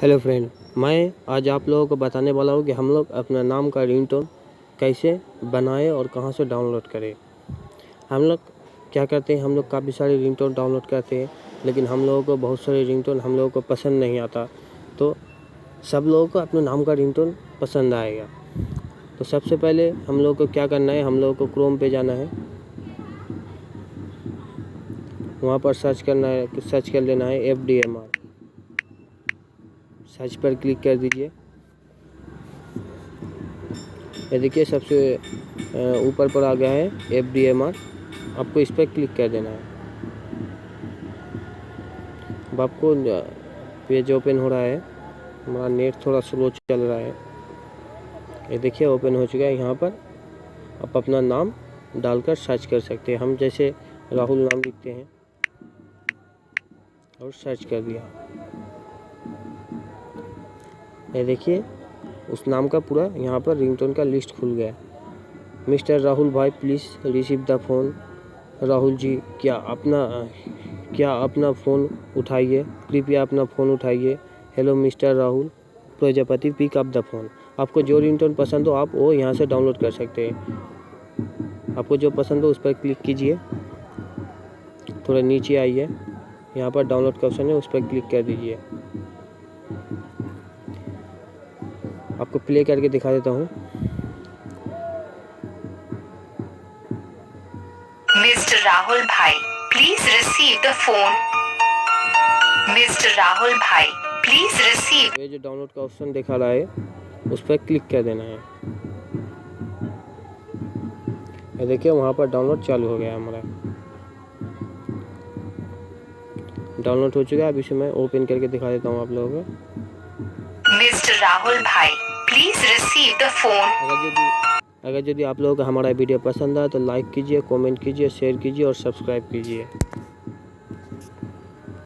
Hello friend, मैं आज आप लोगों को बताने वाला हूँ कि हम लोग अपना नाम का रिंगटोन कैसे बनाएं और कहाँ से डाउनलोड करें। हम लोग क्या करते हैं, हम लोग काफ़ी सारे रिंगटोन डाउनलोड करते हैं, लेकिन हम लोगों को बहुत सारे रिंगटोन हम लोगों को पसंद नहीं आता। तो सब लोगों को अपने नाम का रिंगटोन पसंद आएगा। तो सबसे पहले हम लोग को क्या करना है, हम लोगों को क्रोम पे जाना है, वहाँ पर सर्च कर लेना है FDMR। सर्च पर क्लिक कर दीजिए। ये देखिए सबसे ऊपर पर आ गया है FDMR। आपको इस पर क्लिक कर देना है। अब आपको पेज ओपन हो रहा है। हमारा नेट थोड़ा स्लो चल रहा है। ये देखिए ओपन हो चुका है। यहाँ पर आप अपना नाम डालकर सर्च कर सकते हैं। हम जैसे राहुल नाम लिखते हैं और सर्च कर दिया। ये देखिए उस नाम का पूरा यहाँ पर रिंगटोन का लिस्ट खुल गया। मिस्टर राहुल भाई please receive the phone. Rahul ji क्या अपना फ़ोन उठाइए, कृपया अपना फ़ोन उठाइए। Hello mister Rahul Prajapati pick up the phone. आपको जो रिंगटोन पसंद हो आप वो यहाँ से डाउनलोड कर सकते हैं। आपको जो पसंद हो उस पर क्लिक कीजिए। थोड़ा नीचे आइए, यहाँ पर डाउनलोड का ऑप्शन है, उस पर क्लिक कर दीजिए। आपको प्ले करके दिखा देता हूँ। Mr. Rahul Bhai, please receive the phone. Mr. Rahul Bhai, please receive. ये जो डाउनलोड का ऑप्शन दिखा रहा है उस पर क्लिक कर देना है। ये देखिए वहाँ पर डाउनलोड चालू हो गया हमारा। डाउनलोड हो चुका है। अब इसे मैं ओपन करके दिखा देता हूँ आप लोगों को। Mr. Rahul Bhai, please receive the phone. अगर यदि आप लोगों को हमारा वीडियो पसंद आए तो लाइक कीजिए, कमेंट कीजिए, शेयर कीजिए और सब्सक्राइब कीजिए।